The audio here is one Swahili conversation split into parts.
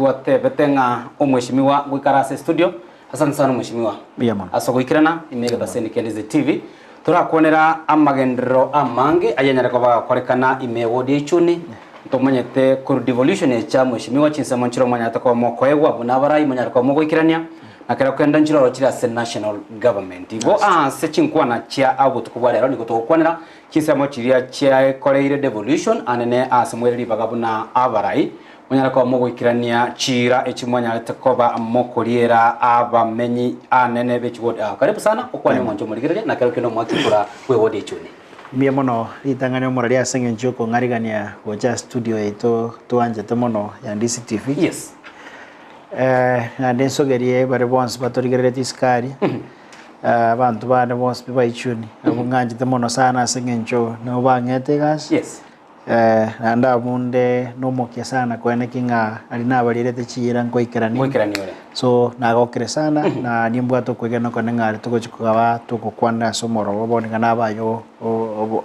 nigote betenga omweshimiwa gwikarase studio. Asante sana mheshimiwa. Asogwikirana imega baseni Ndizi TV. Turakonera amagenderero amange ayanyara kwa korekana imewodi Ichuni. Ntomanyete kuru devolution ya mheshimiwa chinsa manchiro manyata kwa mokoegwa bunabarai manyara kwa mogwikirania. Nakera kwenda nchiro rochira se national government. Igo sechinkwa na chia abu tukubwalero niko tokwanira chinsa mochiria chia koreire devolution anene asemweri bagabuna abarai. Manyara kwa mogwikirania chira echimwanya tekoba mokoriera abamenyi anene bechiwodi. Karibu sana okwani mwanjo muligirire nakera kendo mwakikura kwewodi Ichuni. Mia mono itangane moraria senge njoko ngarigania gocha studio eto tuanje temono ya Ndizi TV. Yes. Na densogerie bare bonse batorigerere tiskari. Abantu bane bonse biba Ichuni. Abunganje temono sana senge njo no bangete gas. Yes. Nanda munde no mokia sana kwene kinga alina balirete chira ngoikerani. Ngoikerani ore. So nagokire sana na nimbwato kwegena konengari tukochikwa tukokwana somoro bobone kana bayo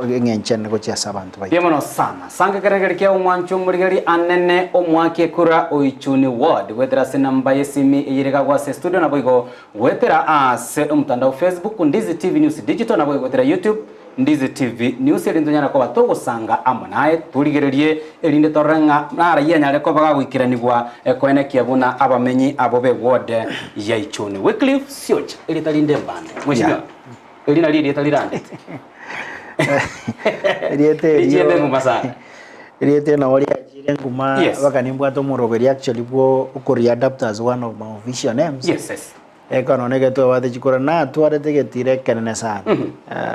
ngenchene gochasa abantu bayo. Yemono sana. Sanga keregere kia umwancho murigeri anene omwake kura Ichuni ward. Wetera se namba yesimi iyirega kwa se studio na boigo wetera se mtandao Facebook Ndizi TV News Digital na boigo wetera YouTube Ndizi TV News elindonyana kwa batogo sanga amonae tuligererie elinde torenga nara yanyale ko baga gwikiranigwa kwene kiabuna abamenyi abobe ward ya Ichuni. Wycliffe Siocha elitalinde mbande mheshimiwa elina lidi etalirande Riete ngumasana. Riete na wali ajire nguma wakanimbwa to moroberi actually go ukori adapt as one of my official names. Yes. Ekononeke to wade chikora na tuarete getire kenene sana.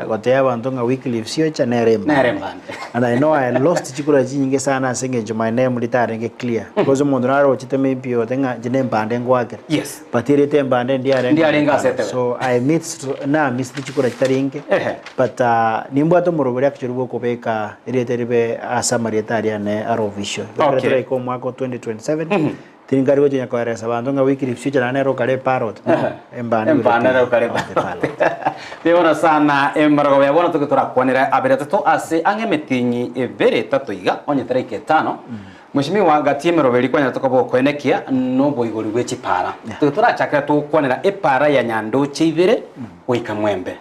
Gote abantu nga Wycliffe Siocha neremba. And I know I lost chikora nyingi sana senge my name litarenge clear. Because umuntu naro chiteme pio tenga jine mbande ngwake. Yes. Patire te mbande ndiarenga sete. So I missed chikora chitaringe. But nimbwa to moroberi actually go kobeka riete asamarietaria ne arovisho. Okay. Ko mwako 2027. Tingari go nya kwara sabantu nga Wycliffe Siocha na nero kale parrot. Embana ro kale parrot. Teona sana embargo ya bona tukitora kwanira abere tato ase angemetinyi evere tato iga onye tareke 5. Mheshimiwa gatimero beri kwanya tukobo kwenekia no boigori wechi para. Tukitora chakira tu kwanira epara ya nyando chivere oika mwembe.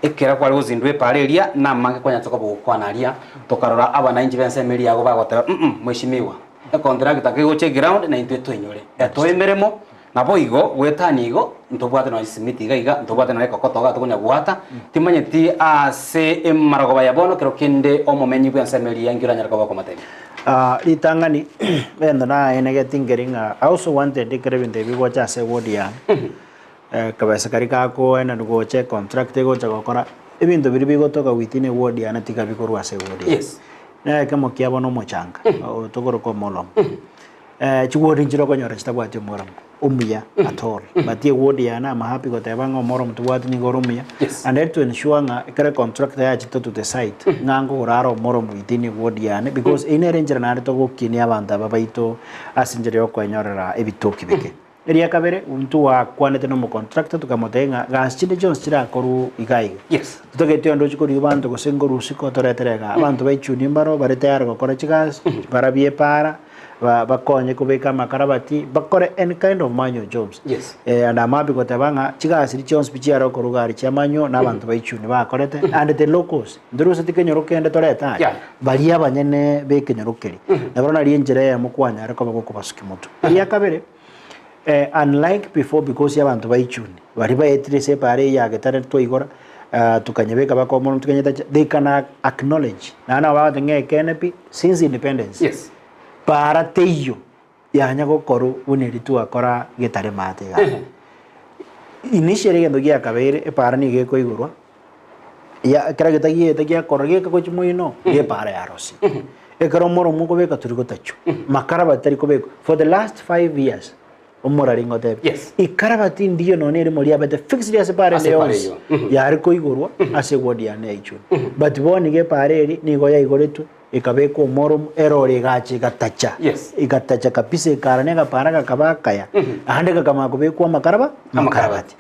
Ekera kwa rozi ndwe pareria na mange kwanya tukobo kwanaria tokarora abana inji bense meri yago bagotera mheshimiwa contract akigoche ground na intwe twenyore atoemeremo nabo igo wetanigo ntobwate no simiti gaiga ntobwate no ekokotoga tukunya gwata timanyeti ase emarago bayabono kero kende omomenyi bwa nsemeri yangira nyarako bako matemi litangani bendo na enege tingeringa I also wanted dikrevinte bigocha se wodia kabasa karika ko ena ngoche contract go chakokora ebintu biri bigotoka within wodia na tika bikorwa se wodia. Yes. Na kama kiabono mochanga tokoro ko molom chigodi njiro ko nyora chitabwate moram umya atol batie wodi yana ma happy ko tebanga moram tubwate ni gorumya and then to ensure nga kare contract ya chito to the site ngango uraro moram witini wodi yana because ine ranger na to go kini abanda babaito asinjere ko nyorera ebitoki beke eria kabere untu wa kwanete no contract tukamotenga gaschide Jones chira koru igai. Yes. Tutagete ando chikori bantu ko sengoru siko toreterega abantu baichuni mbaro baretayar ko kora chigas barabie para bakonye kubeka makarabati bakore any kind of manual jobs. Yes. And amabi ko tabanga chigas ri Jones bichira ko rugari chamanyo na abantu baichuni bakorete and the locals ndurusa tikenyoro kende toreta baria banyene bekenyorokeri nabarona rienjere ya mukwanya ariko bagoko basuki mutu eria kabere. Unlike before because yabantu baichuni bari baetrese pare ya getare toigora tukanyebeka bakomo tukanyeta they can acknowledge nana babatenge kenepi since independence. Yes. Para teyo yanya gokoru uneri tu akora getare mate ga initially gendo gia kabere para ni ge koigorwa ya kera getagie korage ko chimoino ye para yarosi ekaro moro muko beka turiko tachu makara batari ko beko for the last 5 years omoraringo te. Yes. Ikarabati ndiyo nonere moria bete fixed ya separe leons yari ko igorwa ase wodi ya Ichuni but boni ge pareri ni goya igoretu ikabeko morum error gachi gatacha. Yes. Igatacha kapise karane ga paraga kabakaya ahande ga kama kubeko makarabati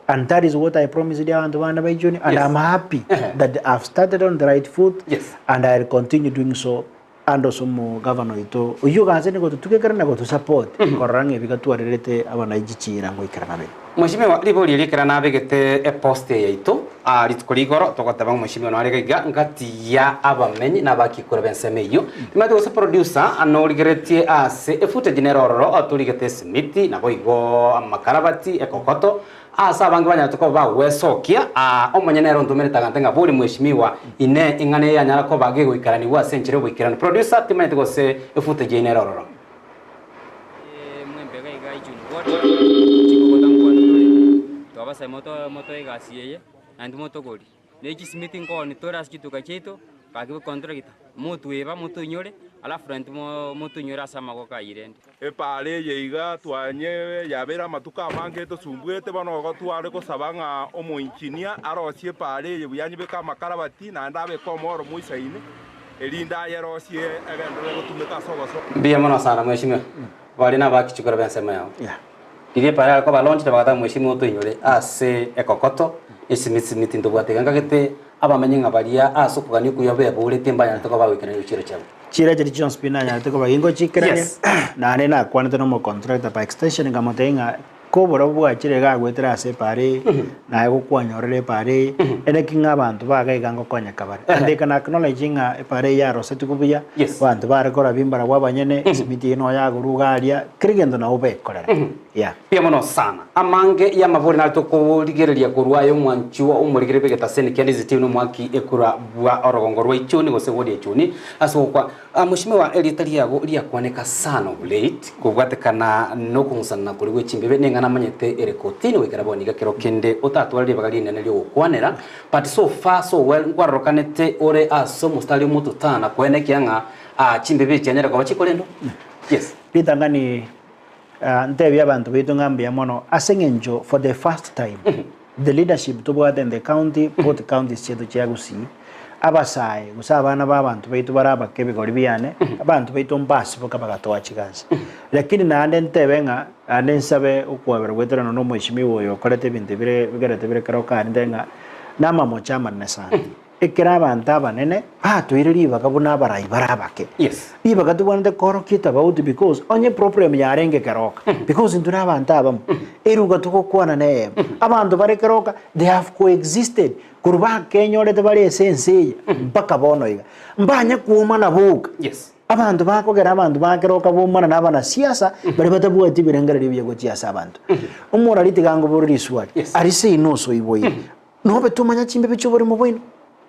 and that is what I promised you and one by Ichuni and I'm happy that I've started on the right foot. Yes. And I'll continue doing so ando sumu governor ito uyu gaze ni gotutukekera na gotu support korange bikatwarerete abana igichira ngo ikaranabe Mheshimiwa libori likira nabe gete e post yaito litkurigoro tokotaba mheshimiwa no arega ngati ya abamenyi nabakikora bensemeyo timati wose producer anoligeretie ase e footage neroro atuligete smiti nabo igo makarabati ekokoto asa bangi banya tuko ba wesokia omonyenero ntumere tagantenga buri mheshimiwa ine ingane yanyara ko bage guikarani wa senchire guikarani producer timati wose e footage neroro mwembega iga Ichuni twabasa moto igasiye andi moto gori neki smith ngoni toras kituka cheto kagiwe contract mutu eba mutu nyore ala front mutu nyore asama go kairende pale yeiga twanye yabera matuka mange to sumbwete bano go tware ko sabanga omoinjinia arosie pale yebuyanyi beka makarabati na ndabe komoro muisaine elinda yarosie egendere gutumika sogoso bia mono sana mheshimiwa bali na bakichukura bensema yao Dile para ko balonchi tabata mheshimiwa to inyore ase ekokoto isimiti ndo bwatega ngagete abamenyinga balia asukugani kuyobe bure temba ya toko bawikana yuchiro chabo chira chiri John Spina ya toko bagingo chikrane na nena kwanete no contract pa extension ngamotenga ko boro bwa chire ga gwetera ase pare na go kwanyorere pare ene kinga abantu baga igango konya kabare ande kana acknowledging pare ya rose tukubuya abantu bare kora bimbara wabanyene simiti no ya gurugaria krigendo na obe korera ya pia mono sana amange ya maburi na toko ligereria kurwa yo mwanchuo umurigere begeta seni kendi zitino mwaki ekura bwa orogongo rwa Ichuni gose wodi Ichuni aso kwa mheshimiwa elitali yago lia kwaneka sana late kubwatekana no kumusana kuri we chimbebe nenga namanyete erekotini wekera boniga kero kende otatwalire bagali nene lyo kwanera but so far so well ngwarokanete ore aso mustali mutu tana kwene kyanga chimbebe cyanyera kwa chikolendo yes litangani ntebi abantu bitu ngambia mono asengenjo for the first time the leadership to board in the county both counties chetu cha Gusii abasai gusabana babantu bitu baraba kebigori biane abantu bitu mbasi boka bagatoa chigazi lakini na ande ntebenga ande nsabe ukwabera gwetera no mheshimiwa yo kolete bintu bire bigerete bire karoka ndenga nama mochama nesana ekera abantu abanene twiriri bakabuna barayi barabake yes biba katubonde korokita about because onye problem yarenge karoka because nduna abantu abam eruga tukokwana ne abantu bare karoka they have coexisted kurba kenyore de bare sense mpaka bono iga mbanya kuuma na buka yes abantu bakogera abantu bakeroka bomana nabana siasa bari batabuwa tibirengera ribiye go siasa abantu umura litigango boriri swali ari se inoso iboye no betumanya chimbe bicho bori mu bwino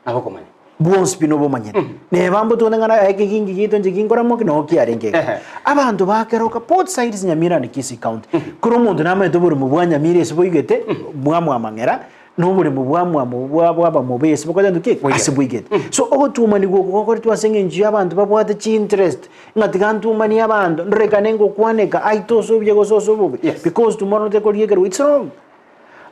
abo komanya buons pino bo manyene ne bambo to ngana ekingi gito njikingora mo kino kiarenge abantu bakeroka both sides Nyamira ni Kisii county kuro mundu nama to buri mu bwanya Nyamira esiboigete bwamwa mangera no buri mu bwamwa mu bwaba mu bese bako nduke asiboigete so ogo tumani go ko twasenge nji abantu babwate chi interest ngati kantu mani abantu nrekanengo kwaneka aito bye go bubi because tomorrow te koliegero it's wrong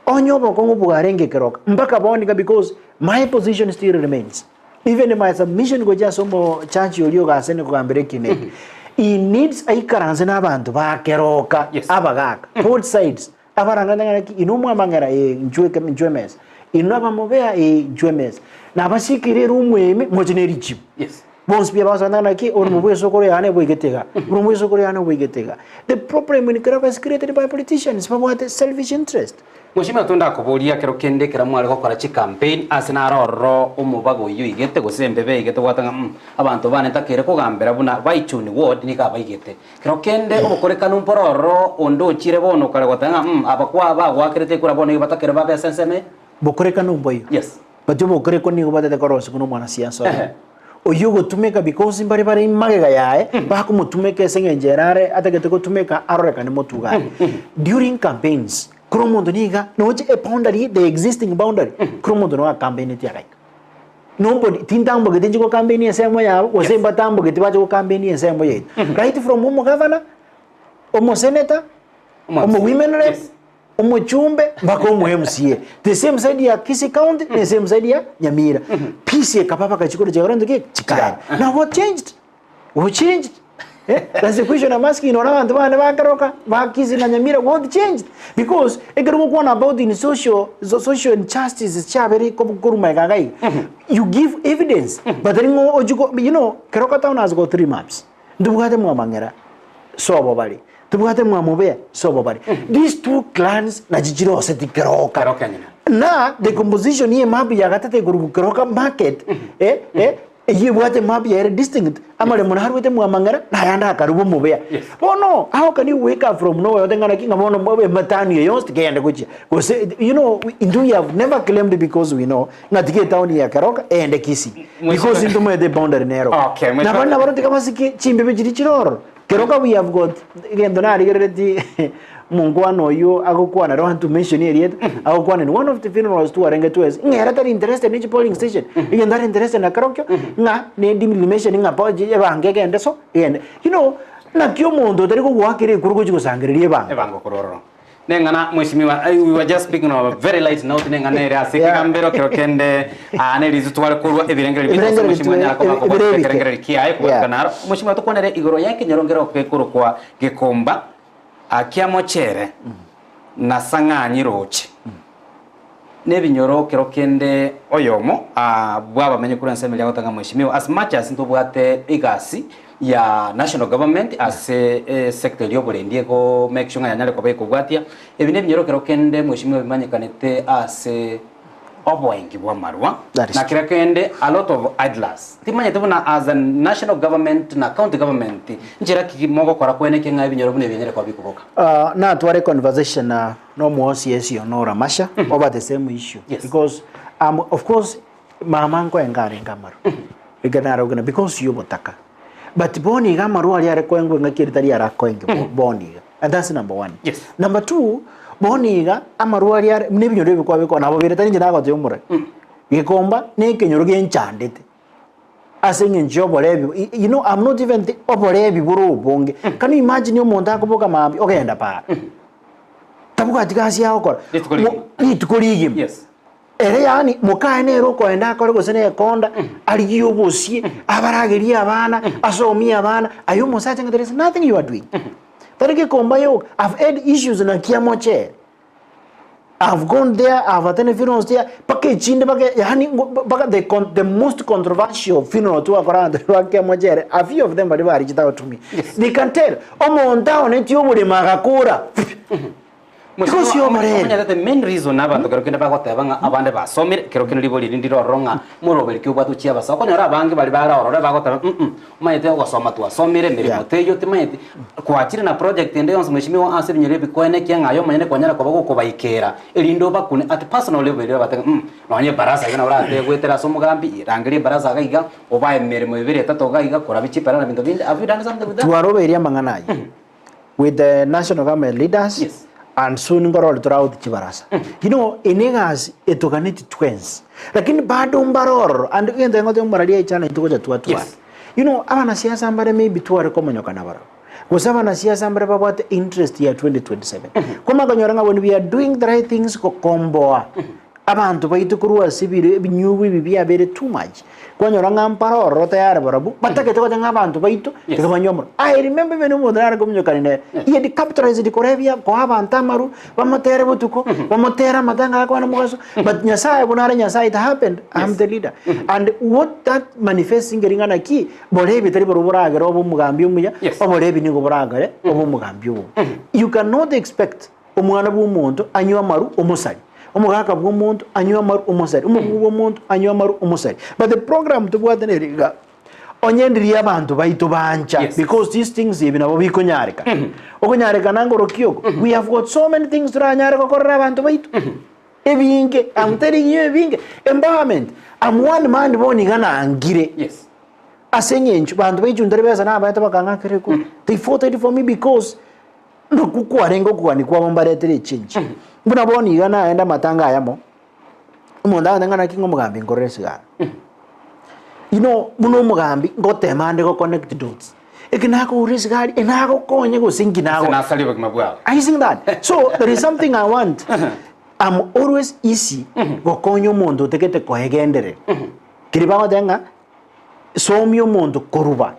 onyobo kongo bugarenge keroka mpaka bonika because my position still remains even in my submission go just somo church yolio gasene kugambere kine he needs aikaranze nabantu bakeroka abagaka both sides abarangana inumwa mangera njwemes inaba mobea njwemes na basikire rumweme mojeneri chip yes bonspia basana ki or mubwe sokore ane boigetega mubwe sokore ane boigetega the problem in Kerala is created by politicians for what selfish interest Mheshimiwa tunda kuburia kero kende kera mwale ko kora chi campaign asina roro umubago yu igete gusembebe igete gwatanga abantu bane takere ko gambera buna Ichuni ward ni ka baigete kero kende obukore numpororo ondo chire bono kare gwatanga abakwa ba gwakirete kura bono batakere ba senseme bukore kanumboyo yes but bukore ko ni gobate korosi kuno mwana siasa oyugo tumeka because mbari bari magega yae bakumutumeka sengenjerare atakete ko tumeka aroreka ne motuga during campaigns Kromondo niga no a boundary the existing boundary Kromondo no campaign tiakai nobody tintambo getinji ko campaign esemo ya osemba tambo getibaje ko campaign esemo ye right from umo governor umo senator umo women rep umo chumbe bako umo MCA the same side ya Kisii county the same side ya Nyamira PC kapapa kachikoro jagarando ke chikaya now what changed That's the question I'm asking. Ora bantu bana bakaroka Kisii na Nyamira what changed because ekeruko kuona about in social injustice chabere kuruma gagai. You give evidence but then you know Keroka town has got 3 maps. Ndubugate mwa mangera sobo bali. Ndubugate mwa mobea sobo bali. These 2 clans na jijiro oseti Keroka. Na the composition here map ya gatete guru Keroka market ye wate map ya distinct amale munaharu wete mwamangara na yanda karubu mobea. Oh no, how can you wake up from nowhere otengana kinga mono mobe matani yost genda kuchi because you know we have never claimed because we know na tige town ya Keroka and Kisii because into the boundary narrow. Okay, na bana barote kama siki chimbe bejiri chiroro Keroka we have got again donari gereti mungwano yo agokuwa na want to mention here yet agokuwa in one of the funerals to arenge to is ngera that interested in polling station again that interested na Keroka nga ne mention nga poje bange gende so and you know na kyo mondo tari ko wakire kurugo chiko sangiririe bango kororo nengana mheshimiwa we were just speaking of a very light note nengana ere asika mbero kirokende ane rizutwale kurwa ebirengere bito mheshimiwa nyako bako kirengere kiaye kwa kanaro mheshimiwa tukonere igoro yake nyarongero kwekuru kwa gikomba akiamo chere na sang'anyi roche nebinyoro kirokende oyomo bwaba menye kuri nseme lya gotanga mheshimiwa as much as ntubwate igasi ya national government as a sector yoburendie ko make sure nganyale ko beko bwatia ebine binyoro kirokende mheshimiwa bimanyekanete as oboengi bwa marwa na kirakende a lot of idlers timanye tubuna as a national government na county government njira kimogo kora kwene kenga binyoro bune binyere kwa bikuboka na tware conversation na no more CSO no ramasha over the same issue because of course mama ngo engare ngamaru iganaro gana because you botaka but boni ngamaru ali are kwengo ngakirtari ara kwengo boni and that's number 1 number 2 boniga amaruari are nebinyoro bikwa biko nabo biretari njina gote umure gikomba ne kenyoro genchandete asenye njobo lebi you know I'm not even obolebi buru bonge can you imagine yo monda kuboka mambi ogenda pa tabuka tigasi yao ko ni tukoligi ere yani mukaene roko enda ko gosene konda ali yobosie abarageria abana asomia abana ayo musacha there is nothing you are doing. Tariki komba yo, I've had issues na Kiamoche. I've gone there, I've attended funerals there. Pake chinde pake yani the most controversial funeral to around Kiamoche. A few of them are reached out to me. They can tell. Omo ndao neti omo de magakura. Because you are the main reason abantu kerokende bagotebanga abande basomire kerokende liboli ndiro ronga murobeli kyubatu chia basa konyora bangi bali bara orore bagoteba mayete gosoma tu asomire mirimo teyo timayete kwachire na project ende yonse mheshimiwa ase binyere bikwene kyangayo manyene kwanyara kwa bago kubaikera elindo bakune at personal level batega nonye barasa yana urate gwetera somugambi irangire barasa gaiga obaye mirimo ibire tato gaiga kora bichipara na bintu bindi have you done something with that tuaroberia manganayi with the national government leaders and soon ngorol throughout chibarasa you know enegas etokaneti twins lakini bado mbaror and ngende ngote mbaralia chana itukoja tuatwa you know abana siasa mbare maybe tuare komonyoka nabaro kusaba na siasa mbare babate interest ya 2027 koma kanyoranga when we are doing the right things ko komboa abantu baitukurwa sibire binyubi bibia bere too much kwanyoranga mparoro tayari barabu batake toko tanga abantu baitu tekamanyomro I remember when umudara komnyoka ne ye di capitalize di korebia ko abantu amaru bamotere butuko bamotera matanga kwa na mugaso but nyasaye bunara nyasaye it happened I'm the leader and what that manifesting geringana ki borebi tari boruburaga robo mugambi umuya oborebi ningo buragare obo mugambi ubu you cannot expect omwana bw'umuntu anywa amaru omusali omugaka bw'omuntu anywa amaru omusali omubu bw'omuntu anywa amaru omusali but the program to bwa teneriga onyendiri abantu baitu bancha because these things ibinabo bikonyareka okonyareka nangoro kiyoko we have got so many things to ranyareka korra abantu baitu ebinge I'm telling you ebinge empowerment I'm one man boni gana angire asenyenchu bantu baitu nderebeza na abantu bakanga kereko they fought for me because no kukwarengo kwani kwa bombaretere change mbona boni gana enda matanga ayamo umonda ngana kingo mugambi ngoresiga you know muno mugambi ngotemande go connect dots ikinako urisigari enako konye go singinago na sali bakmabwa I think that so there is something I want I'm always easy go konyo mondo tekete kohegendere kiribago denga somyo mondo koruba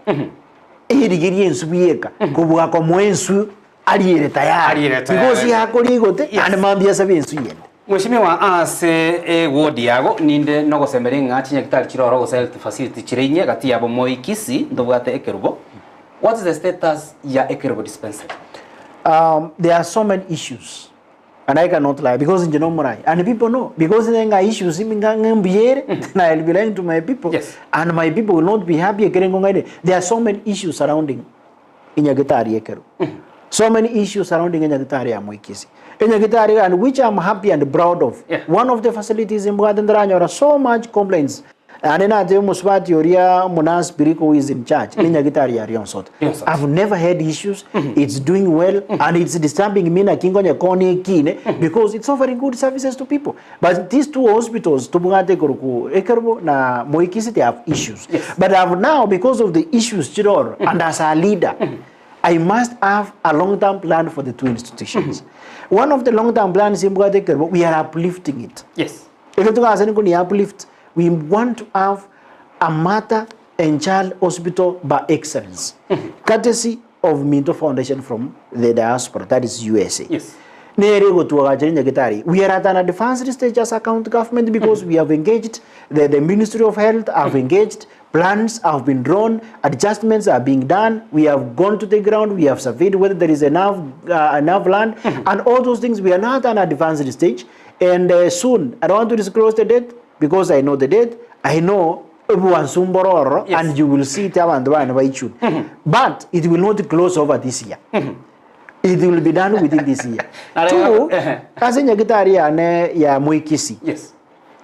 Irigiri ensu bieka. Kubuga kwa mwensu aliyere tayari. Because yakori gote and mambia sabi ensu yende. Mheshimiwa ase wodi yago ninde nogo semere ngati nyakitari chiroro go health facility chirinye gati yabo moi Kisii ndobwate ekerubo. What is the status ya ekerubo dispensary? There are so many issues. And I cannot lie because in Genomurai. And people know. Because there are issues and I belong to my people. Yes. And my people will not be happy. There are so many issues surrounding Inyagitari Ekeru. So many issues surrounding Inyagitari Kisii. Inyagitari, and which I'm happy and proud of. Yeah. One of the facilities in Amagenderero, there are so much complaints. And then I tell Muswati Oria Monas Biriko is in charge. I've never had issues. It's doing well and it's disturbing me na kingonya kone kine because it's offering good services to people. But these two hospitals, Tubungate Kuruku, Ekerbo na Moi Kisii, they have issues. Yes. But I've now, because of the issues, Chidor, and as a leader, I must have a long-term plan for the two institutions. One of the long-term plans in Ekerbo, we are uplifting it. Yes. Uplift. We want to have a mother and child hospital by excellence, courtesy of Minto Foundation from the diaspora, that is USA. Yes. We are at an advanced stage as a county government because we have engaged, the Ministry of Health have engaged, plans have been drawn, adjustments are being done, we have gone to the ground, we have surveyed whether there is enough land, and all those things. We are not at an advanced stage, and soon, I don't want to disclose the date, because I know the date, I know yes. And you will see it but it will not close over this year. It will be done within this year. Two, as in ya Moi Kisii. Yes.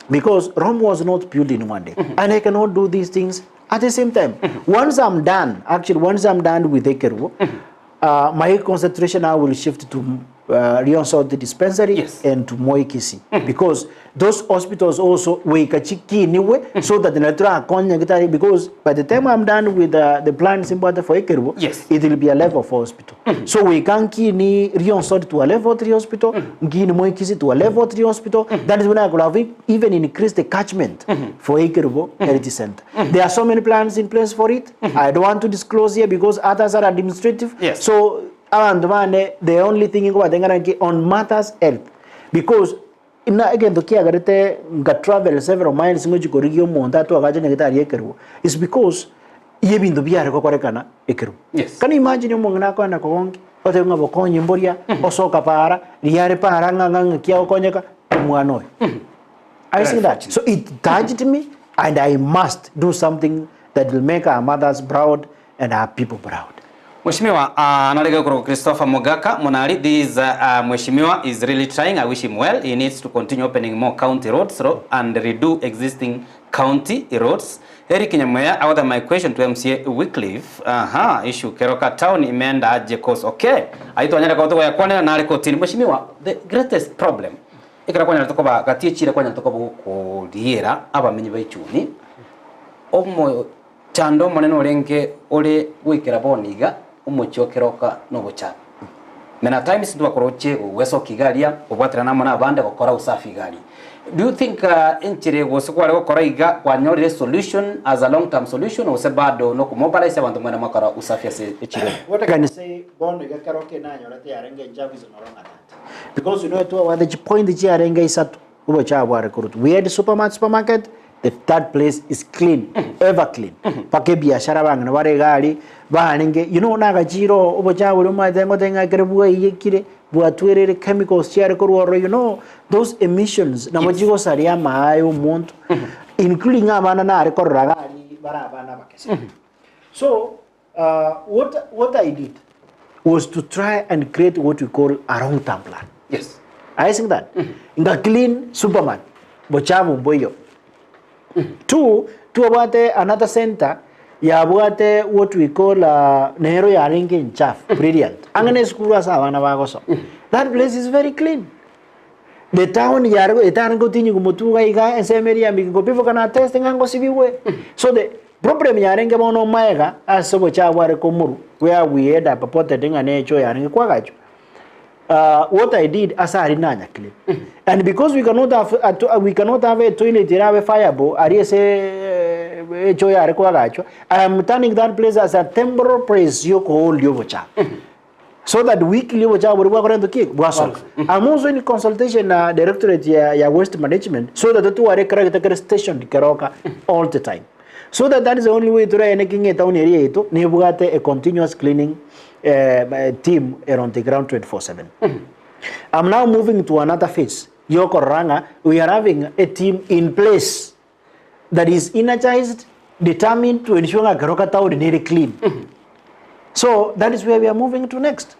Because Rome was not built in one day. And I cannot do these things at the same time. Once I'm done with Ekeru, my concentration now will shift to the dispensary, yes. and to Moi Kisii. Because those hospitals also so that the natural because by the time I'm done with the plans for Ekeru, yes. it will be a level 4 hospital. So we can kini Rionsod to a level 3 hospital, Gini Moi Kisii to a level 3 hospital. That is when I could have even increased the catchment for Ekeru Heritage Center. There are so many plans in place for it. I don't want to disclose here because others are administrative. Yes. So the only thing on matters health, because again the travel several miles is because yes. Can you imagine I see that. So it touched me, and I must do something that will make our mothers proud and our people proud. Mheshimiwa, analega kuro Christopher Mogaka Monari, this Mheshimiwa is really trying. I wish him well. He needs to continue opening more county roads and redo existing county roads. Eric Nyamira, out of my question to MCA Wycliffe, issue Keroka town imeenda aje course. Okay. Aito anyara kwa toka ya kwana na aliko tini. Mheshimiwa, the greatest problem ikara kwa nyara tokoba gatie chira kwa nyara tokoba ko diera aba menyi ba Ichuni. Omo chando maneno renge ole wikira boniga umuchokeroka no bucha. Mena times ndo akoroche weso kigalia obwatira namo na bande gukora usafi gari. Do you think inchire gosukwale gukora iga kwa nyori solution as a long term solution or sebado no kumobilize abantu mwana makara usafi ase ichire? What I can say bondo gakaroke na nyora te arenge njavizo noronga that. Because you know to what the point the arenge isatu ubocha bwa recruit. We had supermarket. The third place is clean, ever clean. Pake biashara bang na bare gari bahanenge. You know naga jiro obocha uri ma dengo denga krebuwa yekire bua tuere chemicals share koruoro. You know those emissions na mojigo saria maayo monto, including amana na rekorra gari bara bana bakese. So what I did was to try and create what we call a long-term plan. Yes. I think that inga clean Superman bochabu boyo. Two, about another center, what we call Nehero Yaringe in Chaff, brilliant. That place is very clean. The town people can attest and so the problem Yaringe Mono Maega as where we had a purported and nature Yaringe Quagaju. What I did as a clean. And because we cannot have a toilet in our fireball, cho yare kwa gacho. I am turning that place as a temporal place yo ko hold yo bocha. So that weekly bocha we work around the kick. I'm also in consultation na directorate ya waste management so that tu are correct station keroka all the time. So that is the only way to try anything in town area ito ni bugate a continuous cleaning team around the ground 24/7. I'm now moving to another phase. Yoko Ranga, we are having a team in place that is energized, determined to ensure that Garoka town is clean. So that is where we are moving to next.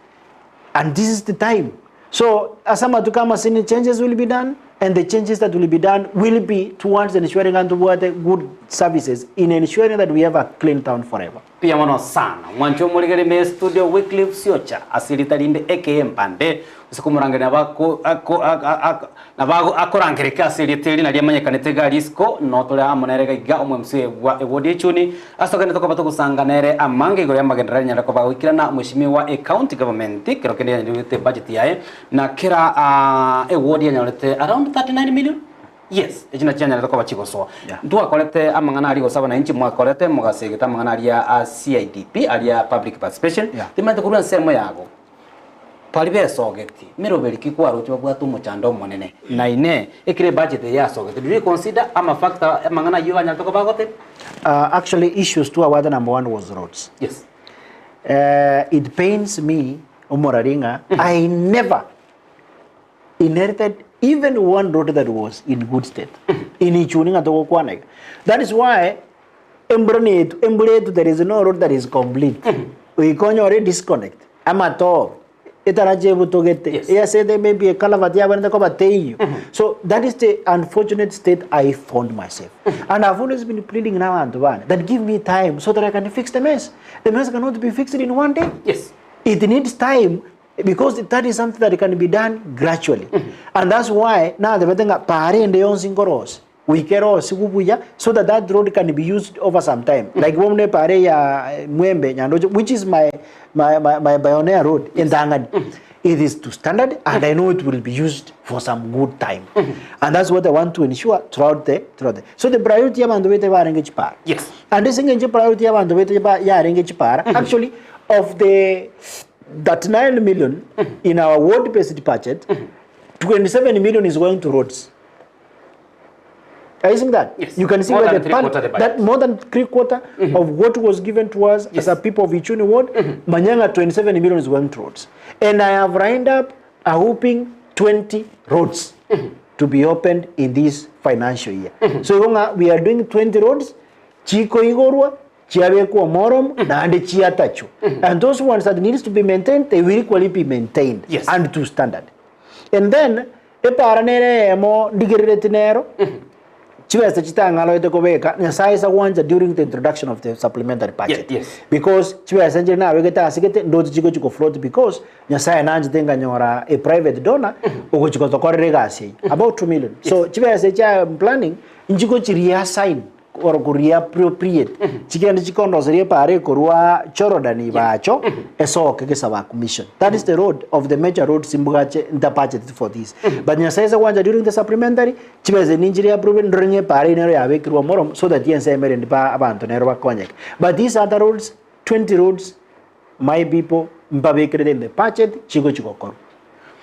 And this is the time. So Asama to come as any changes will be done, and the changes that will be done will be towards ensuring and toward good services in ensuring that we have a clean town forever. Pia mono sana mwancho muligere me studio Wycliffe Siocha asilitalinde aka Mpande usikumuranga nabago akorangirika asiliteli na liamanyekanete galisco notole amonerega iga omwemse wa ewodi Ichuni asokane tokobato kusanganere amange go Amagenderero nyandako bagwikira na mushimi wa county government kirokende ndite budget yae na kira ewodi yanyolete around 39 million. Yes, ejina chanya natoko bachikoso. Ndu akolete amangana ali gosaba na inchi mwakolete mugasegeta amangana ali ya CIDP ali ya public participation. Timate kurwa nsemo yago. Palibe sogeti. Mero beliki kwa rucho bwatu muchando monene. Na ine ekire budget ya sogeti. Do you consider ama factor amangana yuwa nyatoko bagote? Actually issues to award number 1 was roads. Yes. It pains me Omoraringa. I never inherited even one road that was in good state. In Ichuni atoko kwanega. That is why Embretu there is no road that is complete. We can already disconnect. Amato. Itarajebu togete. Yes, there may be a Kalavati when the Kobateyu. So that is the unfortunate state I found myself. And I've always been pleading now and one that give me time so that I can fix the mess. The mess cannot be fixed in one day. Yes. It needs time. Because that is something that can be done gradually. And that's why now the pare and the onsingoros we kero sigubuya so that road can be used over some time. Like womne pare ya Mwembe Nyandojo, which is my pioneer road in Dangani. It is to standard and I know it will be used for some good time. And that's what I want to ensure throughout the. So the priority of the way they are engaged par. Yes. And this engaged priority of the way they are engaged par actually of the that 9 million in our ward-based budget, 27 million is going to roads. Are you seeing that? Yes. You can see More where than that more than 3/4 of what was given to us as a people of Ichuni ward, Manyanga 27 million is going to roads. And I have lined up a whooping 20 roads to be opened in this financial year. So we are doing 20 roads, Chiko Igorwa, Chiabeku Morom, and Chiatachu. And those ones that needs to be maintained, they will equally be maintained and to standard. And then, e paranere mo digiriretinero, Chiwesa Chitangalo de Goveka, Nasai wants during the introduction of the supplementary budget. Yes. Because Chiwesa Engineer, we get a second, do the Chico float because Nasai Nanj Denganyora, a private donor, which got the Corregasi, about 2 million. So Chiwesa planning, Injigo Chiria sign. Or kuria appropriate chikende chikondo seria pare kurwa chorodani bacho eso kekesaba commission. That is the road of the major road simbugache the budget for this. But nyasaiza wanja during the supplementary chibeze ninjiri approve ndrenye pare nero yabe kirwa morom so that yense mere ndipa abantu nero bakonyek. But these other roads 20 roads my people mbabe credit in the budget chigo koru.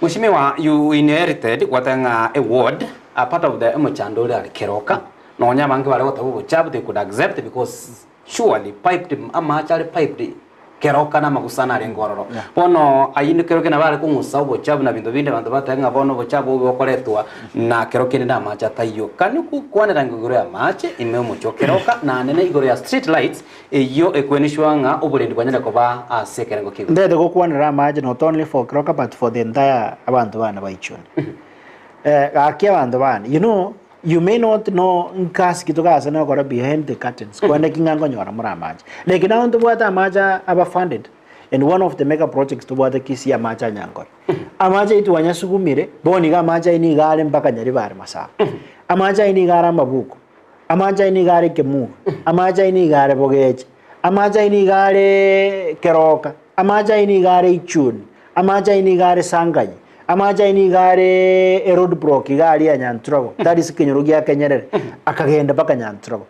Mheshimiwa, you inherited watanga a ward a part of the Amachando Keroka. No nyamangi wale watabu chabu they could accept because surely piped amachari piped keroka na magusana rengororo pono ayini keroke na bale kungusa ubo chabu na bintu binde bantu batanga bono bo chabu ubo koletwa na keroke na macha tayo kani ku kwanera ngoro ya mache ime mucho keroka na nene igoro ya street lights iyo ekwenishwanga obulendi kwanyana ko ba asekerengo kigo ndede go kwanera mache not only for keroka but for the entire abantu bana ba Ichuni akia abantu bana you know. You may not know nkas kitoka sana kora behind the curtains. Kwenda kingango nyora muramaji. Like now to what amaja aba funded. And one of the mega projects to what Kisii amaja nyangor. Amaja itu wanyasugumire boni ga amaja ini gale mpaka nyari bare masa. Amaja ini gara mabuku. Amaja ini gare kemu. Amaja ini gare bogeje. Amaja ini gare keroka. Amaja ini gare Ichuni. Amaja ini gare sangaji. Amaja ini gare road block gari ya Nyantrago. That is Kenyorogia Kenyere. Akagenda baka Nyantrago.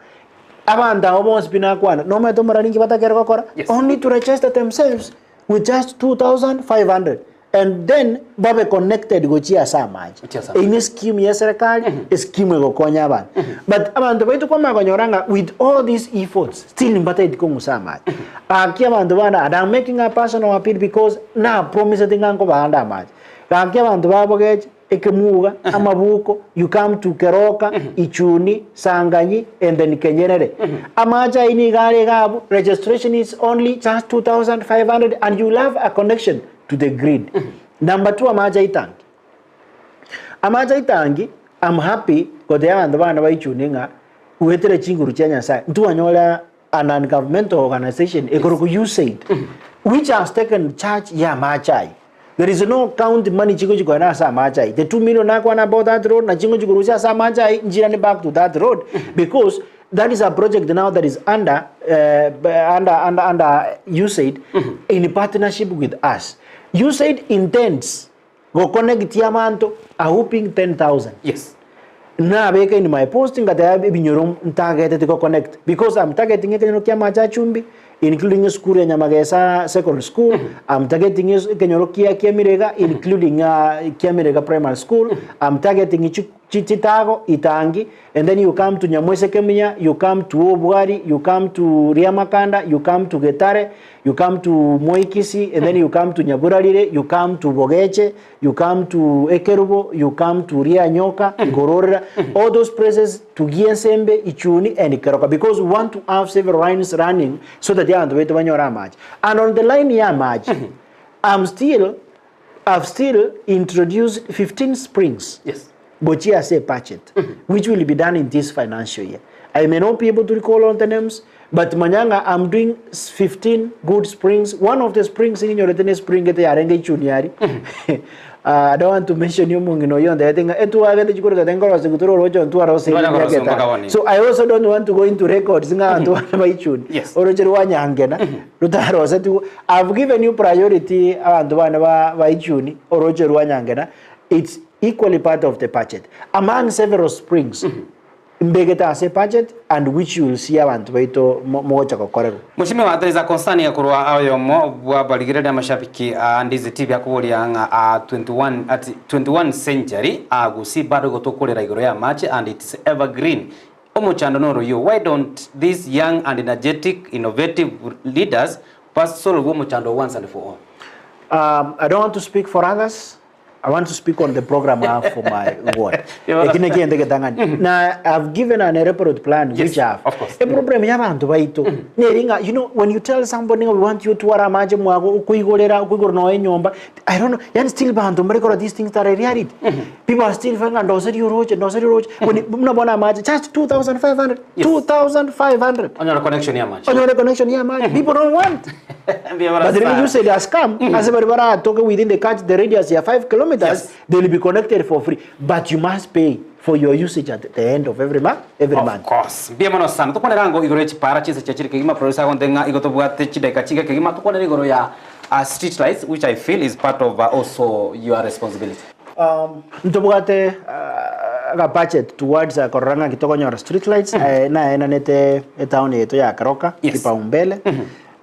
Abanda almost binakwana. No matter maraningi batakera kokora. Only to register themselves with just 2,500. And then babe connected go chia samaj. Ini scheme ya serikali, scheme go konya ban. But abantu baitu kwa makonyoranga with all these efforts still mbata itikongu samaj. Aki abantu bana I'm making a personal appeal because na promise tingango baanda maj. Aki abantu babogeje Ekemuga, Amabuko, you come to Keroka, Ichuni, Sanganyi, and then Kenyere. Amaja inigare gabu, registration is only just 2,500 and you'll have a connection to the grid. Number 2, Amaja Itangi. Amaja Itangi, I'm happy because they are the one about Ichuninga, who had a chinguru chenya side. Tuanyola, an non-governmental organization, USAID, which has taken charge, Machai. There is no count money chigo na sa machai. The 2 million nakwana about that road, na chigo rusia sa machai, njirani back to that road. Because that is a project now that is under USAID in partnership with us. USAID intends go connect Tiamanto a whooping 10,000. Yes. Na beka in my posting that I have been targeted to go connect because I'm targeting it in Kiamacha Chumbi, including school in Nyamagesa Secondary School. I'm targeting Kenyorokia Kiamirega, including Kiamirega Primary School. I'm targeting Chitago, Itangi, and then you come to Nyamwese Kemia, you come to Obuari, you come to Riamakanda, you come to Getare, you come to Moikisi, and then you come to Nyaburalire, you come to Bogeche, you come to Ekerubo, you come to Ria Nyoka, Gorora, all those places to Giensembe, Ichuni, and Ikeroka, because we want to have several lines running so that they are on the way to Vanyoramaj. And on the line Yamaj, I've still introduced 15 springs. Yes. Bochia say budget, which will be done in this financial year. I may not be able to recall all the names, but Manyanga, I'm doing 15 good springs. One of the springs in your spring at the Arenge Chuniari. I don't want to mention you, I think so I also don't want to go into records. Yes. I've given you priority it's equally part of the budget. Among several springs, Mbegeta as a budget and which you will see abantu baito moja kokorero. Mushimi wa there is a concern ya kurwa ayo mo bwa baligirada mashabiki Ndizi TV yakubulya 21 century Gusii bado gotokolera igoro ya match and it's evergreen. Omuchando noro you, why don't these young and energetic innovative leaders pass solve omuchando once and for all? I don't want to speak for others. I want to speak on the program for my ward. Now, I've given an elaborate plan, yes, which I have. Of course. A problem, you know, when you tell somebody we want you to I don't know, you're still bound to these things that are reality. People are still saying, just 2,500. 2,500. On your connection here, much. On your connection here, much. People don't want. But the you say they are scam. As everybody talking within the radius here, 5 kilometers, yes, they will be connected for free. But you must pay for your usage at the end of every month. Of course. Bienvenido sana. Tukone rango igoro chipara chisa chachiri kegima producer kondenga igoto buate chideka chiga kegima tukone igoro ya street lights, which I feel is part of also your responsibility. Ntobuate a budget towards koranga kitoko nyora street lights na enanete town yetu ya Karoka kipaumbele.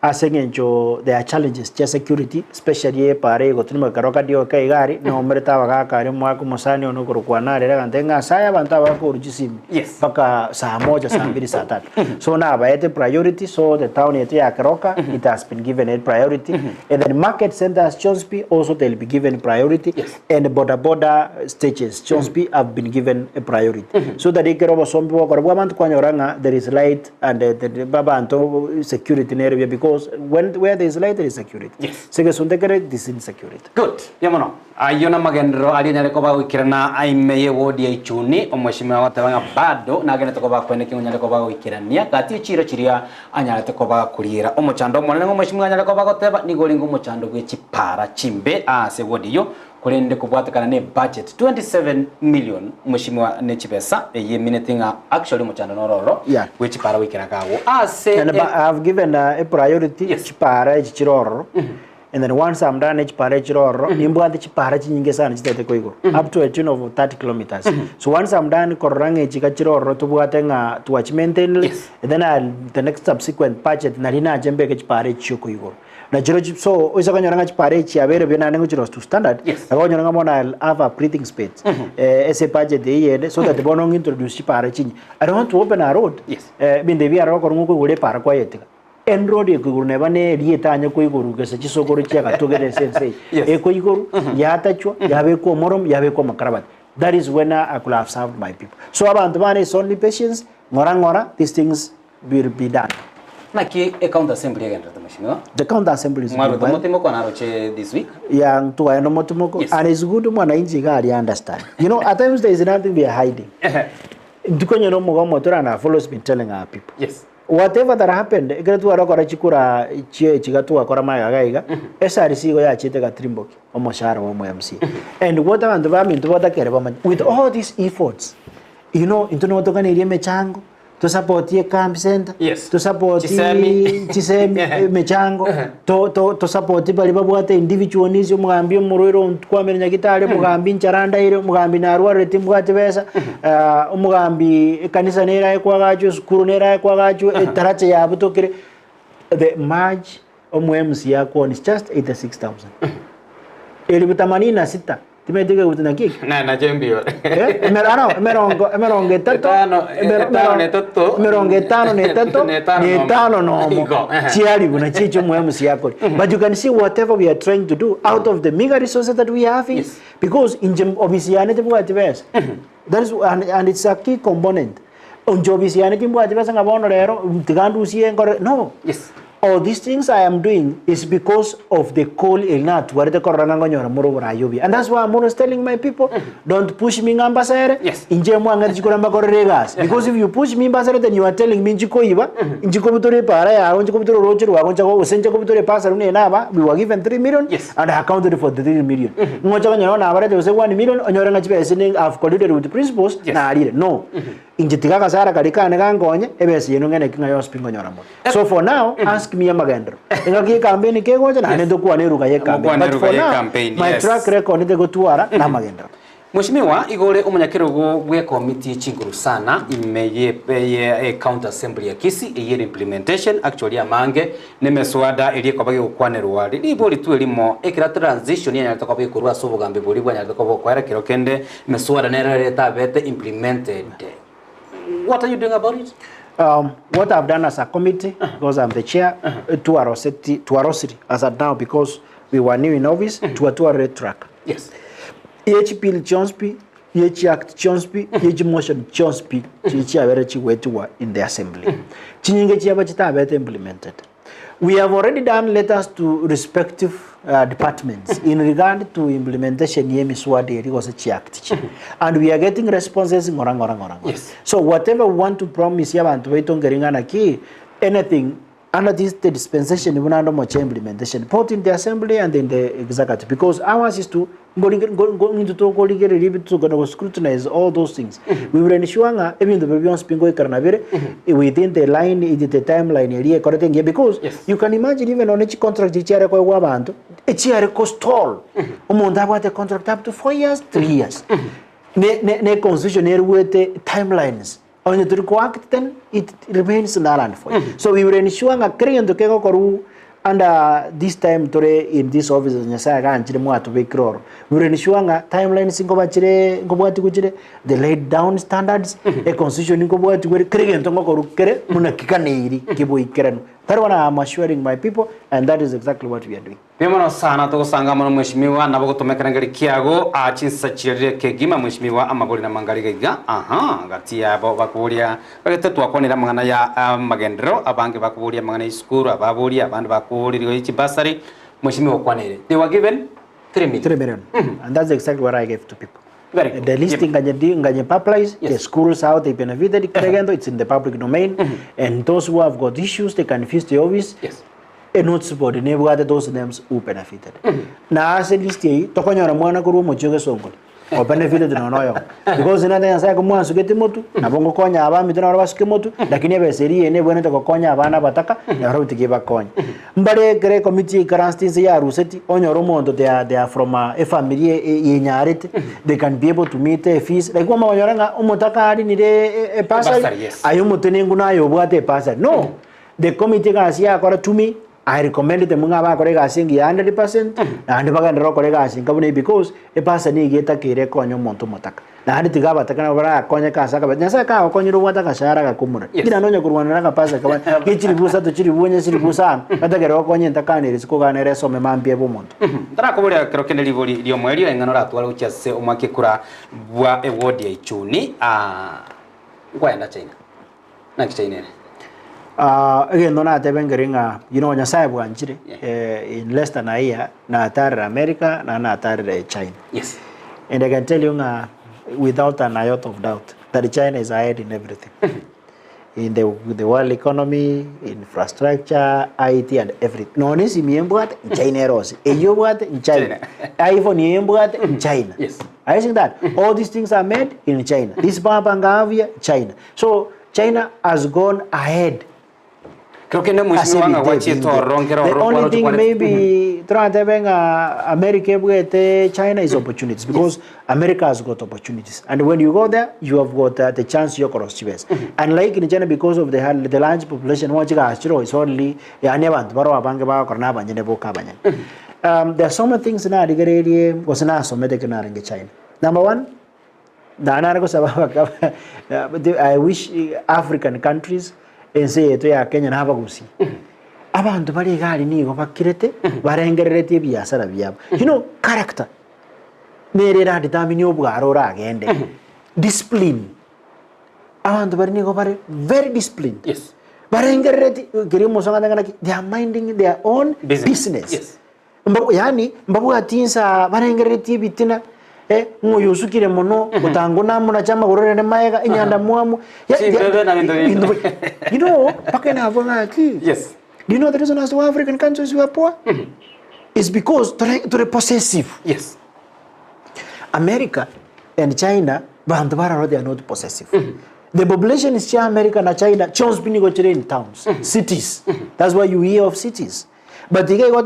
Asengenjo there are challenges to security, especially pare gotunima Karoka dio kaigari na omereta bagakari mwaku musani ono kurukwana rera gantenga saya banta bako urujisimu paka saa moja saa mbili saa tatu. So na baete priority, so the town yetu ya Karoka it has been given a priority, and then market centers Chonsby also they'll be given priority, and border stages Chonsby have been given a priority. So that they kerobo sombi wako rabuamantu kwa nyoranga there is light and the baba anto security area because where there is light there is security. Yes. This is security. Good. Yamono. Ayona Amagenderero alinyale koba wikirana aimeye wodi ya Ichuni omweshimiwa watabanga bado na agene tokoba kweneki unyale koba wikirania kati chiro chiria anyale tokoba kulira omochando mwanene omweshimiwa anyale koba goteba nigolingo omochando gwechipara chimbe se wodi yo kulende kubwatakana ne budget 27 million mweshimiwa nechipesa ye minutinga actually omochando nororo gwechipara wikira kawo and I've given a priority chipara chiroro and then once I'm done chipare chiroro nimbwate chipare chinyinge sana chitete koiguru up to a tune of 30 kilometers. So once I'm done kororange chika chiroro tubwate nga tuach maintain and then the next subsequent budget narina jembe ke chipare chiko iguru na jiro so oisa kanyora chipare chi abere bena nengo chiro to standard akonyora mona I'll have a breathing space ese budget de so that bonong introduce chipare chi I don't want to open a road bin de via ro korungu ko gure para kwa yetika en road e ko ne bane rieta anya ko iguru ke se chisokoro chi aka togere sense e ko iguru ya tachwa ya be ko morom ya be ko makarabat. That is when I could have served my people. So abantu bane is only patience ngora these things will be done. Na ki account assembly again mheshimiwa. The county assembly is Mwaru tomotimo kwa naroche this week. Yang tuwa no motomoko and it's good mwananchi gari understand. You know at times there is nothing we are hiding. Dukonyo no mogo motora na follows been telling our people. Yes. Whatever that happened, egretu arokora chikura chigatu akora magaiga, SRC go ya chite ga trimboki omoshara wa MC. And what abantu bamintu botakere baman with all these efforts, you know, into no tokana iri mechango to support ye camp center, to support chisemi mechango, to support bali babwate individualism mugambi muruiro kwamenya gitale mugambi ncharanda ire mugambi narwa reti mwate besa mugambi kanisa nera ekwagacho skuru nera ekwagacho tarache ya butokire the march omwemsi yako is just 86,000 ili bitamanina sita timetike kutina kiki na jembio emeronge tato emeronge tano ne tato no chiari buna chicho muemsi yako. But you can see whatever we are trying to do out of the meager resources that we have because in obisiane tibwatibes that is and it's a key component onjobisiane tibwatibes ngabono lero tigandu sie ngore no all these things I am doing is because of the call ilnat where the korananga nyora murobora yobi. And that's why I'm always telling my people don't push me ngambasere inje mwanga chikuramba koregas because if you push me mbasere then you are telling me njiko iba njiko butore para ya njiko butore rocher wa njako usenje ko butore pasa rune naba we were given 3 million and I accounted for the 3 million ngocha nyora na abare jose 1 million onyora ngachibe sending I've colluded with the principals na alire no inje tikaka sara kalikane kangonye ebese yeno ngene kinga yospingo nyora mo. So for now ask me Amagenderero ingaki campaign ke goja na nendo kwa neruka ye campaign but for now my track record ndio gotwara na Amagenderero. Mheshimiwa igore umunyakirugo gwe committee chinguru sana imeye county assembly ya Kisii eye implementation actually amange nemeswada eri kwabage gukwanerwa ribo litwelimo ekira transition ya nyataka kwabage kurwa sobugambe buri bwa nyataka kwera kirokende meswada nera leta bete implemented. What are you doing about it? What I've done as a committee, because I'm the chair, to Arosity as at now, because we were new in office, to a red track. Yes. Each bill Chonspi, each act Chonspi, each motion Chonspi, each average wetu in the assembly. Chinyinge chiabachita better implemented. We have already done letters to respective departments in regard to implementation and we are getting responses so whatever we want to promise anything under this the dispensation implementation both in the assembly and in the executive because ours is to scrutinize all those things. We will ensure even the within the line, the timeline because you can imagine even on each contract a cost toll. The contract up to 4 years, 3 years. Ne constitution with timelines. On the act then it remains null and void. So we will ensure a create the under this time today in this office we will ensure timelines the laid down standards a constitution that one I'm assuring my people and that is exactly what we are doing. Pemano sana to sanga mono mheshimiwa na bako tumeka ngari kiago achinsa chirire kegima mheshimiwa amagori na mangari ga gatia bakuria bagete twakonera mangana ya Amagenderero abange bakuria mangana iskuru ababuria abantu bakurirwe ichibasari mheshimiwa kwanere they were given 3 million and that's exactly what I gave to people. Very good. The listing nganye published, the schools how they benefited, it's in the public domain, and those who have got issues, they can visit the office. And not support those names who benefited. Na as a list, tokonyora mwana kuru mochoge songo. o benefit tunaonayo because ina ndenga sai kumwa sugeti mutu na bongo konya abami tuna basuke mutu lakini abeseri ene bwene to konya abana bataka na ruti kiba konya mbare kere committee karanstins ya ruseti onyoro mondo they are from a family yenyarete they can be able to meet a fees like mama onyoranga umutaka ari nire pastor ayo mutenengu na yo bwate pastor no the committee kasia akora to me I recommend them ngaba kore gasingi 100% na ndi bagandero kore gasinga bune because e pasa ni geta kire konyo monto motaka na ndi tigaba takana bara konya kasa ka nyasa ka konyiro wata kashara ka kumura kina nonya kurwana ka pasa ka kichiri busa to chiri bunye chiri busa kata kero konye ntakane risiko gane reso me mambie bo monto ndara kuburia kero kene libori lyo mwelio engano ratwala uchase umake kura bwa award ya Ichuni ngwaenda China na China again, no, you know, in less than a year, na America, na China. Yes. And I can tell you, without an iota of doubt, that China is ahead in everything. In the world economy, infrastructure, IT, and everything. No, this is China. You what in China? iPhone in China. Yes. I think that all these things are made in China. This Bambangavia, China. So China has gone ahead. The only thing maybe America China is opportunities because America has got opportunities, and when you go there, you have got the chance to cross US. And like in China, because of the large population, is only there are so many things in China. Number one, I wish African countries and say to ya Kenya na Gusii. Abantu bari gari ni go bakirete barengererete byasara byabo. You know, character. Nerera determine obwaro ragende. Discipline. Abantu bari ni go bare very disciplined. Yes. Barengererete kirimo sanga they are minding their own business. Yes. Yani mbabu atinsa barengererete bitina nguyusukire mono utanguna muna chama gorore maega inyanda muamu you know pakena avanga ki yes do you know the reason as to why African countries were poor is because to the possessive. Yes. America and China they are not possessive. The population is America and China chose in towns, cities. That's why you hear of cities. But imagine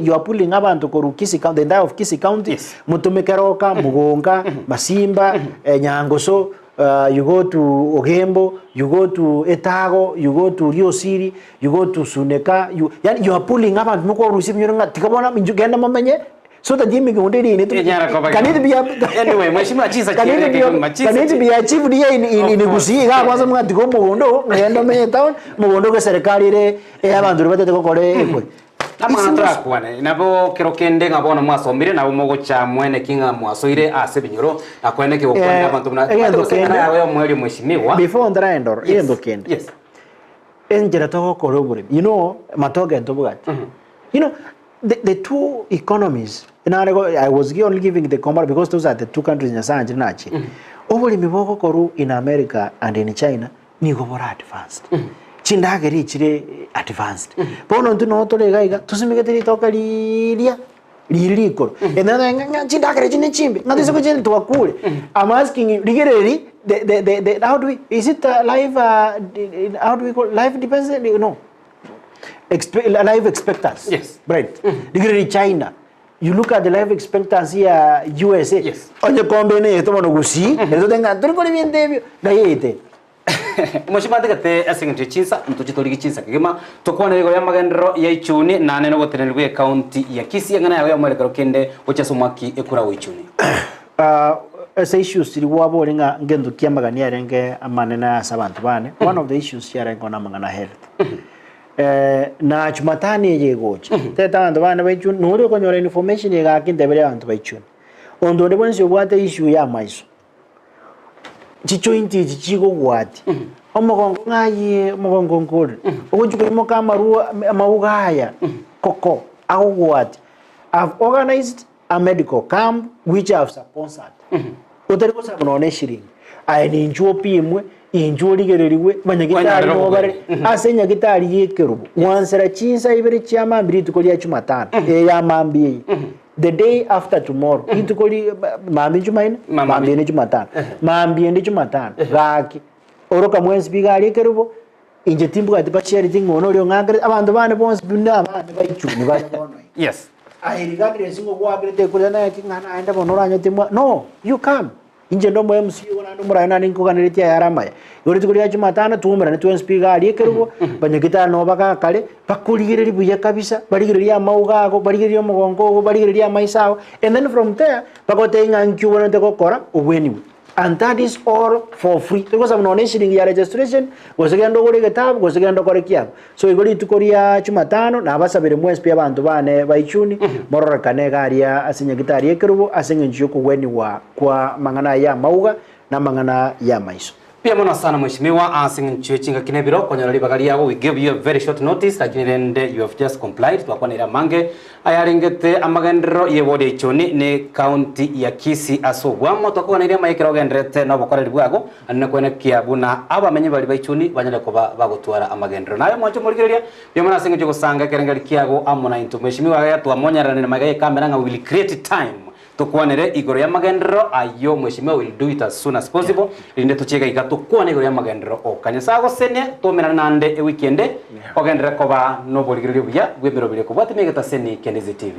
you are pulling abantu koru Kisii County, the entire of Kisii County, Mutumekeroka, Mugonga, Masimba, Nyangoso, you go to Ogembo, you go to Etago, you go to Rio City, you go to Suneka, you are pulling abantu muko receiving tikabona minjugenda mamenye. So that Jimmy can it be anyway, can it be achieved here in Gusii? I wasn't going to go Mondo, and the town, Mondo Sericari, Evandur, the Core. I'm track one. Nabo Kerokende, Abon Maso, Miran, Mogocha, Mwene King, Mosoire, €7, a Queneke, before the end or Endokend. Yes. Engerato Corroborim. You know, Matoga and Tobugat. You know, the two economies, and I was only giving the compare because those are the two countries in Nachi. Over in Koru in America and in China, Nigobora advanced. Chindagari advanced. Pono to know to the Gaiga, to some get talk a lilia. And then Chindagari in chimney. Not is a to a cool. I'm asking you, the how do we is it live? How do we call life depends? No. Life expectancy. Yes. Right. Degree China. You look at the life expectancy USA. Yes. On the combine to Gusii, and then I don't go in there. Moshimategate asingati chinsa mtuchitori chinsa kigema tokwana yego Amagenderero ya Ichuni na nene botenelwe county ya Kisii ngana yawe amareka kende ochasomaki ekura Ichuni. As issues to the wabolinga ngendo kiamagania renge amanena sabantu bane. One of the issues here ngona mangana health. Na chumatani yegochi teta andu bana baichu nuri konyora information yega kindebere andu baichu ondo ndebonse obwate issue ya maiso chicho inti chigo gwati omogongo ngaye omogongo ngol ogochuko imoka maru maugaya koko agwati. I've organized a medical camp which I've sponsored oteriko sabone shiring ayini njopi imwe injuri gereriwe banyagitari no bare asenya gitari yekerubu wansera chinsa ibere cyama mbiri tukolia cyumatana ya mambi the day after tomorrow itukoli mambi Jumaine mambi ni Jumatano mambi ni Jumatano gaki oroka mwenzi bigari kerubo inje timbu ati bacheri tingono ryo ngangre abantu bane bonse bunda abane bayicuni bayono yes ahirigakire singo gwagire kulana ati ngana aenda bonoranya timwa no you come inje ndo mwe MC wona ndo murayana ninko kaniritia yaramaya yori tukuri ya Jumatano tumura ni twensi bigari kerubo banyekita no baka kale bakuligire buye kabisa baligire mauga ako baligire mugongo baligire maisao and then from there bakote nganchu wona te kokora ubweni and that is all for free because I'm not issuing your registration gosegendo gore getabu gosegendo kore kiabo so igori tukoria Jumatano na basabire mwesi pia abantu bane Ichuni morora kane garia asinya gitari ekerubo asinga njiyo kuweni wa kwa mangana ya mauga na mangana ya maiso pia mwana sana mheshimiwa asing nchwechinga kinebiro konyora bagari yabo we give you a very short notice lakini rende you have just complied twakwanira mange ayaringete Amagenderero yebode Ichuni ni county ya Kisii asogwamo twakwanira mayekero gendrete no bokoreri bwago anne kwene kiabuna abamenye bali Ichuni banyale ko bagotwara Amagenderero nayo mwacho murigereria pia mwana asing nchoko sanga kerengari kiago amona into mheshimiwa yatu amonyarana na magaye kamera nga will create time tukwanire igoro ya Amagenderero ayo mheshimiwa will do it as soon as possible rinde tuchega igato kwane igoro ya Amagenderero okanyesa gosene tomera nande weekend ogendere koba no boligirio buya gwebero bile ko bwatemegeta seni Ndizi TV.